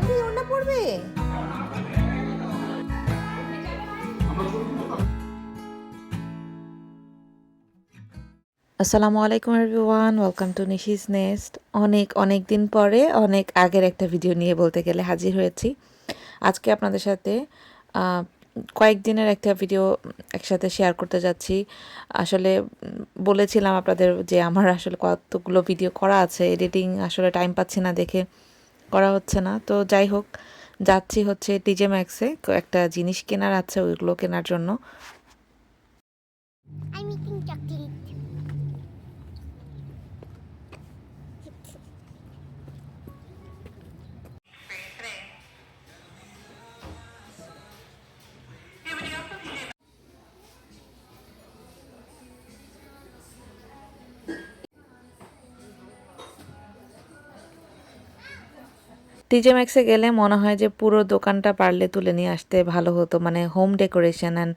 এমনি ওড়না পড়বে? আসসালামু আলাইকুম everyone, welcome to Nishi's nest. অনেক দিন পরে অনেক আগের একটা ভিডিও নিয়ে বলতে গেলে হাজির হয়েছি। আজকে আপনাদের সাথে কয়েকদিনের একটা ভিডিও একসাথে শেয়ার করতে যাচ্ছি। আসলে বলেছিলাম আপনাদের যে আমার আসলে কতগুলো ভিডিও করা আছে, এডিটিং আসলে টাইম পাচ্ছি না দেখে করা হচ্ছে না। তো যাই হোক, যাচ্ছি হচ্ছে টিজে ম্যাক্সে, একটা জিনিস কেনার আছে, ওইগুলো কেনার জন্য। I'm eating chocolate. টিজে ম্যাক্সে গেলে মনে হয় যে পুরো দোকানটা পারলে তুলে নিয়ে আসতে ভালো হতো, মানে হোম ডেকোরেশন অ্যান্ড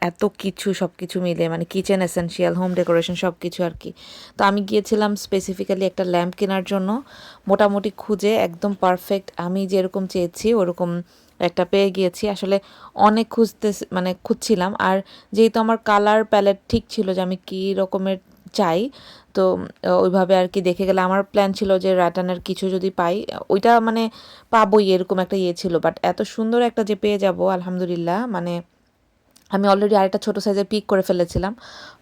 এত কিছু সব কিছু মিলে, মানে কিচেন এসেনশিয়াল, হোম ডেকোরেশন সব কিছু আর কি। তো আমি গিয়েছিলাম স্পেসিফিক্যালি একটা ল্যাম্প কেনার জন্য, মোটামুটি খুঁজে একদম পারফেক্ট আমি যেরকম চেয়েছি ওরকম একটা পেয়ে গিয়েছি। আসলে অনেক মানে খুঁজছিলাম, আর যেহেতু আমার কালার প্যালেট ঠিক ছিল যে আমি কী রকমের চাই, তো ওইভাবে আর কি দেখে গেলে আমার প্ল্যান ছিল যে রাটানের কিছু যদি পাই, ওইটা মানে পাবোই এরকম একটা ইয়ে ছিল। বাট এত সুন্দর একটা যে পেয়ে যাব আলহামদুলিল্লাহ, মানে আমি অলরেডি আরেকটা ছোটো সাইজের পিক করে ফেলেছিলাম।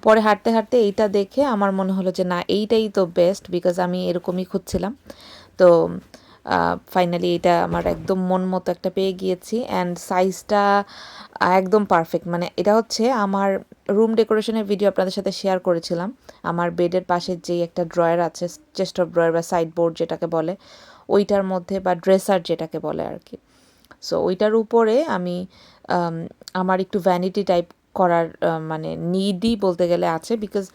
পরে হাঁটতে হাঁটতে এইটা দেখে আমার মনে হলো যে না, এইটাই তো বেস্ট, বিকজ আমি এরকমই খুঁজছিলাম। তো ফাইনালি এটা আমার একদম মন মতো একটা পেয়ে গিয়েছি, অ্যান্ড সাইজটা একদম পারফেক্ট। মানে এটা হচ্ছে আমার রুম ডেকোরেশনের ভিডিও আপনাদের সাথে শেয়ার করেছিলাম। আমার বেডের পাশে যেই একটা ড্রয়ার আছে, চেস্ট অফ ড্রয়ার বা সাইড বোর্ড যেটাকে বলে, ওইটার মধ্যে, বা ড্রেসার যেটাকে বলে আর কি। সো ওইটার উপরে আমি আমার একটু ভ্যানিটি টাইপ করার মানে নিডই বলতে গেলে আছে, বিকজ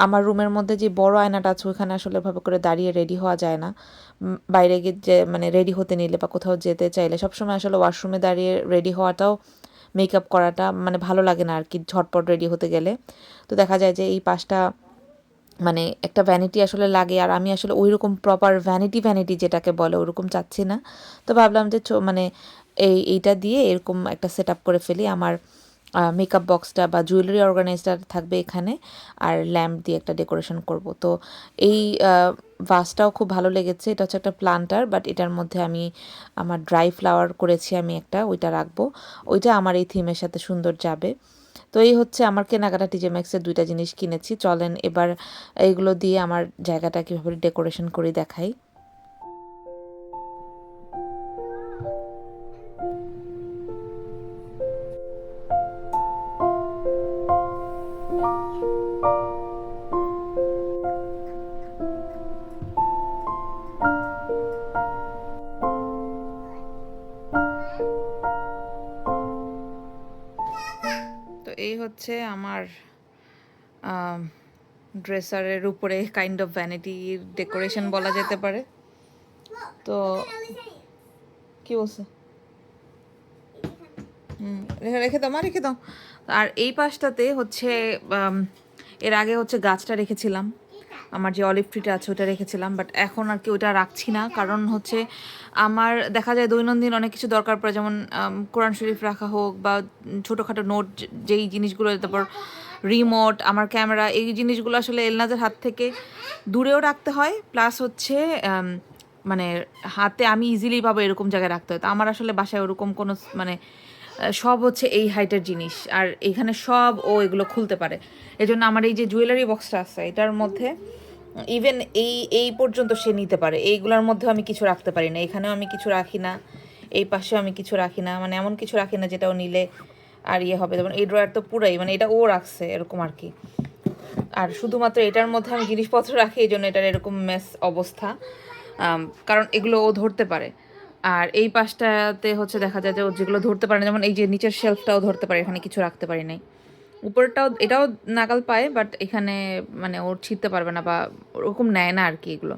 আমার রুমের মধ্যে যে বড় আয়নাটা আছে ওইখানে আসলে ভাবে করে দাঁড়িয়ে রেডি হওয়া যায় না। বাইরে গিয়ে যে মানে রেডি হতে নিলে বা কোথাও যেতে চাইলে সবসময় আসলে ওয়াশরুমে দাঁড়িয়ে রেডি হওয়াটাও, মেকআপ করাটা মানে ভালো লাগে না আর কি ঝটপট রেডি হতে গেলে। তো দেখা যায় যে এই পাশটা মানে একটা ভ্যানিটি আসলে লাগে, আর আমি আসলে ওই রকম প্রপার ভ্যানিটি যেটাকে বলে ওরকম চাচ্ছি না। তো ভাবলাম যে মানে এইটা দিয়ে এরকম একটা সেট আপ করে ফেলি। আমার মেকআপ বক্সটা বা জুয়েলারি অর্গানাইজার থাকবে এখানে, আর ল্যাম্প দিয়ে একটা ডেকোরেশন করব। তো এই ভাসটাও খুব ভালো লেগেছে। এটা হচ্ছে একটা প্লান্টার, বাট এটার মধ্যে আমি আমার ড্রাই ফ্লাওয়ার করেছি, আমি একটা ওইটা রাখবো। ওইটা আমার এই থিমের সাথে সুন্দর যাবে। তো এই হচ্ছে আমার কেনাকাটা, টিজে ম্যাক্সের 2টা জিনিস কিনেছি। চলেন এবার এইগুলো দিয়ে আমার জায়গাটা কীভাবে ডেকোরেশন করে দেখাই। তো এই হচ্ছে আমার ড্রেসারের উপরে কাইন্ড অফ ভ্যানিটির ডেকোরেশন বলা যেতে পারে। তো কি বলছে? রেখে রেখে দাও মা, রেখে দাও। আর এই পাশটাতে হচ্ছে এর আগে হচ্ছে গাছটা রেখেছিলাম, আমার যে অলিভ ট্রিটা আছে ওটা রেখেছিলাম, বাট এখন আর কি ওটা রাখছি না। কারণ হচ্ছে আমার দেখা যায় দৈনন্দিন অনেক কিছু দরকার পড়ে, যেমন কোরআন শরীফ রাখা হোক বা ছোটোখাটো নোট, যেই জিনিসগুলো, তারপর রিমোট, আমার ক্যামেরা, এই জিনিসগুলো আসলে এলনাজের হাত থেকে দূরেও রাখতে হয়, প্লাস হচ্ছে মানে হাতে আমি ইজিলি পাবো এরকম জায়গায় রাখতে হয়। তো আমার আসলে বাসায় ওরকম কোনো মানে সব হচ্ছে এই হাইটের জিনিস, আর এখানে সব ও এগুলো খুলতে পারে। এজন্য আমার এই যে জুয়েলারি বক্সটা আছে এটার মধ্যে ইভেন এই পর্যন্ত সে নিতে পারে, এইগুলোর মধ্যেও আমি কিছু রাখতে পারি না। এখানেও আমি কিছু রাখি না, এই পাশেও আমি কিছু রাখি না, মানে এমন কিছু রাখি না যেটা ও নিলে আর ইয়ে হবে। যেমন এই ড্রয়ার তো পুরাই, মানে এটা ও রাখছে এরকম আর কি। আর শুধুমাত্র এটার মধ্যে আমি জিনিসপত্র রাখি, এই জন্য এটার এরকম মেস অবস্থা, কারণ এগুলো ও ধরতে পারে। আর এই পাশটাতে হচ্ছে দেখা যায় যে ও যেগুলো ধরতে পারে না, যেমন এই যে নিচের শেলফটাও ধরতে পারে, এখানে কিছু রাখতে পারি নাই। উপরটাও এটাও নাগাল পায়, বাট এখানে মানে ওর ছিঁড়তে পারবে না বা ওরকম নেয় না আর কি এগুলো।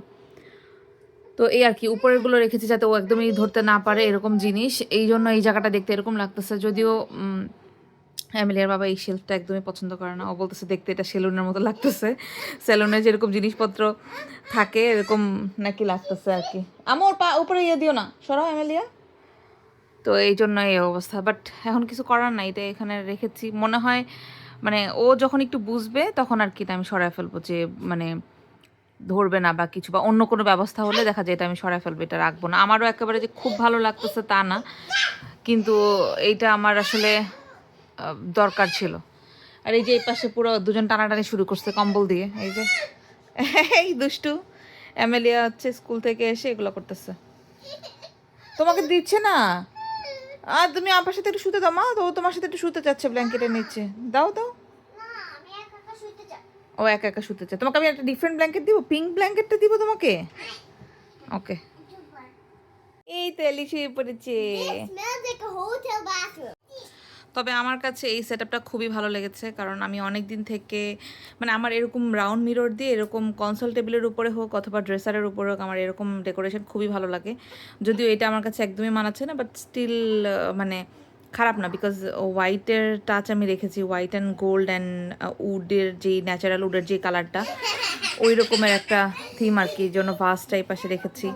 তো এই আর কি উপরেরগুলো রেখেছি যাতে ও একদমই ধরতে না পারে এরকম জিনিস। এই জন্য এই জায়গাটা দেখতে এরকম লাগতেছে, যদিও এমিলিয়ার বাবা এই শেলফটা একদমই পছন্দ করে না, ও বলতেছে দেখতে এটা সেলুনের মতো লাগতেছে, সেলুনে যেরকম জিনিসপত্র থাকে এরকম নাকি লাগতেছে আর কি। আমার পা উপরে ইয়ে দিও না, সরাও এমিলিয়া। তো এই জন্য এই অবস্থা, বাট এখন কিছু করার নাই, এটা এখানে রেখেছি। মনে হয় মানে ও যখন একটু বুঝবে তখন আর কি এটা আমি সরাই ফেলবো, যে মানে ধরবে না বা কিছু, বা অন্য কোনো ব্যবস্থা হলে দেখা যায় এটা আমি সরাই ফেলবো, এটা রাখবো না। আমারও একেবারে যে খুব ভালো লাগতেছে তা না, কিন্তু এইটা আমার আসলে দরকার ছিল। আর এই যে এই পাশে পুরো দুজন টানাটানি শুরু করছে কম্বল দিয়ে, এই যে এই দুষ্টু এমেলিয়া হচ্ছে স্কুল থেকে এসে এগুলো করতেছে। তোমাকে দিচ্ছে না, আর তুমি আমার সাথে একটু শুতে দাও মা, তো তোমার সাথে একটু শুতে চাচ্ছে ব্ল্যাঙ্কেটের নিচে, দাও দাও। ও একা একা শুতে চায়, তোমাকে আমি একটা ডিফারেন্ট ব্ল্যাঙ্কেট দিব, পিঙ্ক ব্ল্যাঙ্কেটটা দিব তোমাকে। ওকে, এই তো এলি শুয়ে পড়েছে। তবে আমার কাছে এই সেটআপটা খুবই ভালো লেগেছে, কারণ আমি অনেক দিন থেকে মানে আমার এরকম রাউন্ড মিরর দিয়ে এরকম কনসোল টেবিলের উপরে হোক অথবা ড্রেসারের উপরে হোক আমার এরকম ডেকোরেশন খুবই ভালো লাগে। যদিও এটা আমার কাছে একদমই মানাচ্ছে না, বাট স্টিল মানে খারাপ না, বিকজ হোয়াইটের টাচ আমি রেখেছি, হোয়াইট অ্যান্ড গোল্ড অ্যান্ড উডের যেই ন্যাচারাল উডের যে কালারটা ওই রকমের একটা থিম আর কি, জন্য ভাসটা এই পাশে রেখেছি।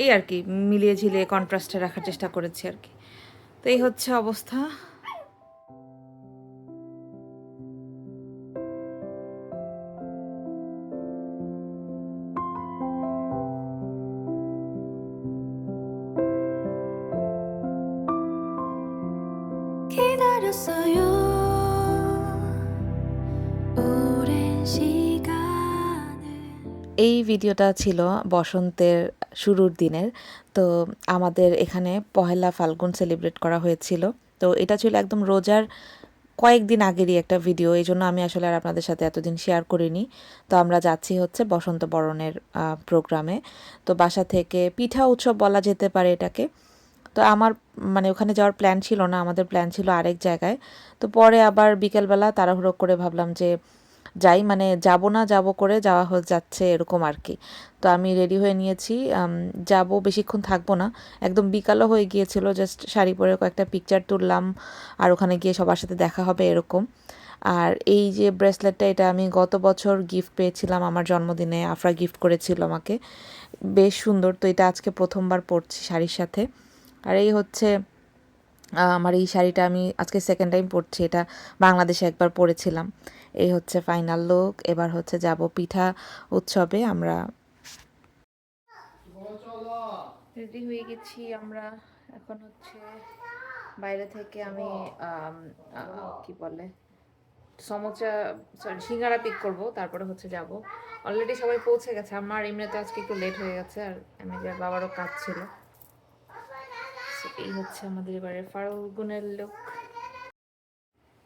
এই আর কি মিলিয়ে ঝিলিয়ে কন্ট্রাস্টে রাখার চেষ্টা করেছি আর কি। তো এই হচ্ছে অবস্থা। এই ভিডিওটা ছিল বসন্তের শুরুর দিনের। তো আমাদের এখানে পহেলা ফাল্গুন সেলিব্রেট করা হয়েছিল। তো এটা ছিল একদম রোজার কয়েকদিন আগেরই একটা ভিডিও, এই জন্য আমি আসলে আর আপনাদের সাথে এতদিন শেয়ার করিনি। তো আমরা যাচ্ছি হচ্ছে বসন্ত বরণের প্রোগ্রামে। তো বাসা থেকে পিঠা উৎসব বলা যেতে পারে এটাকে। তো আমার মানে ওখানে যাওয়ার প্ল্যান ছিল না, আমাদের প্ল্যান ছিল আরেক জায়গায়। তো পরে আবার বিকেলবেলা তাড়াহুড়ো করে ভাবলাম যে যাই, মানে যাব না যাব করে যাওয়া হয়ে যাচ্ছে এরকম আর কি। তো আমি রেডি হয়ে নিয়েছি, যাব, বেশিক্ষণ থাকবো না। একদম বিকালও হয়ে গিয়েছিল, জাস্ট শাড়ি পরে কয়েকটা পিকচার তুললাম আর ওখানে গিয়ে সবার সাথে দেখা হবে এরকম। আর এই যে ব্রেসলেটটা, এটা আমি গত বছর গিফট পেয়েছিলাম আমার জন্মদিনে, আফরা গিফট করেছিল আমাকে, বেশ সুন্দর। তো এটা আজকে প্রথমবার পরছি শাড়ির সাথে। আর এই হচ্ছে আমার এই শাড়িটা আমি আজকে সেকেন্ড টাইম পরছি, এটা বাংলাদেশে একবার পরেছিলাম। এই হচ্ছে ফাইনাল লুক। এবার হচ্ছে যাব পিঠা উৎসবে। আমরা রেডি হয়ে গেছি আমরা, এখন হচ্ছে বাইরে থেকে আমি কি বলে সমোচা, সরি সিঙ্গারা পিক করব, তারপরে হচ্ছে যাব। অলরেডি সবাই পৌঁছে গেছে, আমার এমনিতে আজকে একটু লেট হয়ে গেছে, আর আমার বাবারও কাজ ছিল। এই হচ্ছে আমাদের এবারে ফাল্গুনের লুক।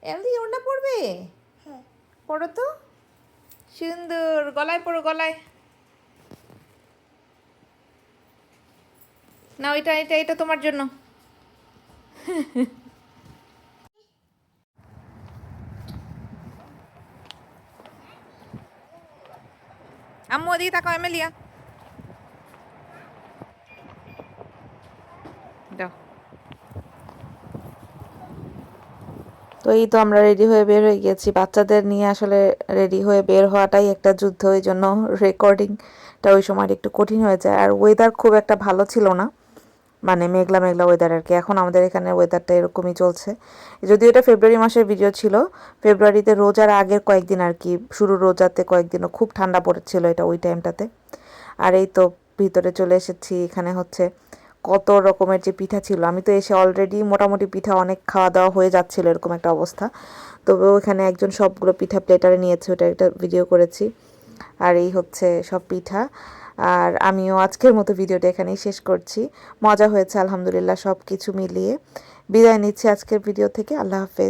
এমনি ওড়না পরবে, পরো তো, সুন্দর, গলায় পরো, গলায় না, এটা এটা এটা তোমার জন্য। আম্মু ওদিকে তাকাও, এমেলিয়া দাও। তো এই তো আমরা রেডি হয়ে বের হয়ে গেছি। বাচ্চাদের নিয়ে আসলে রেডি হয়ে বের হওয়াটাই একটা যুদ্ধ, ওই জন্য রেকর্ডিংটা ওই সময় একটু কঠিন হয়ে যায়। আর ওয়েদার খুব একটা ভালো ছিল না, মানে মেঘলা মেঘলা ওয়েদার আর কি। এখন আমাদের এখানে ওয়েদারটা এরকমই চলছে। যদিও এটা ফেব্রুয়ারি মাসের ভিডিও ছিল, ফেব্রুয়ারিতে রোজার আগের কয়েকদিন আর কি, শুরু রোজাতে কয়েকদিনও খুব ঠান্ডা পড়েছিল এটা ওই টাইমটাতে। আর এই তো ভিতরে চলে এসেছি, এখানে হচ্ছে কত রকমের যে পিঠা ছিল। আমি তো এসে অলরেডি মোটামুটি পিঠা অনেক খাওয়া দাওয়া হয়ে যাচ্ছিল এরকম একটা অবস্থা। তবে ওখানে একজন সবগুলো পিঠা প্লেটারে নিয়েছে, ওটা একটা ভিডিও করেছি। আর এই হচ্ছে সব পিঠা। আর আমিও আজকের মতো ভিডিওটা এখানেই শেষ করছি। মজা হয়েছে আলহামদুলিল্লাহ, সব কিছু মিলিয়ে বিদায় নিচ্ছি আজকের ভিডিও থেকে। আল্লাহ হাফেজ।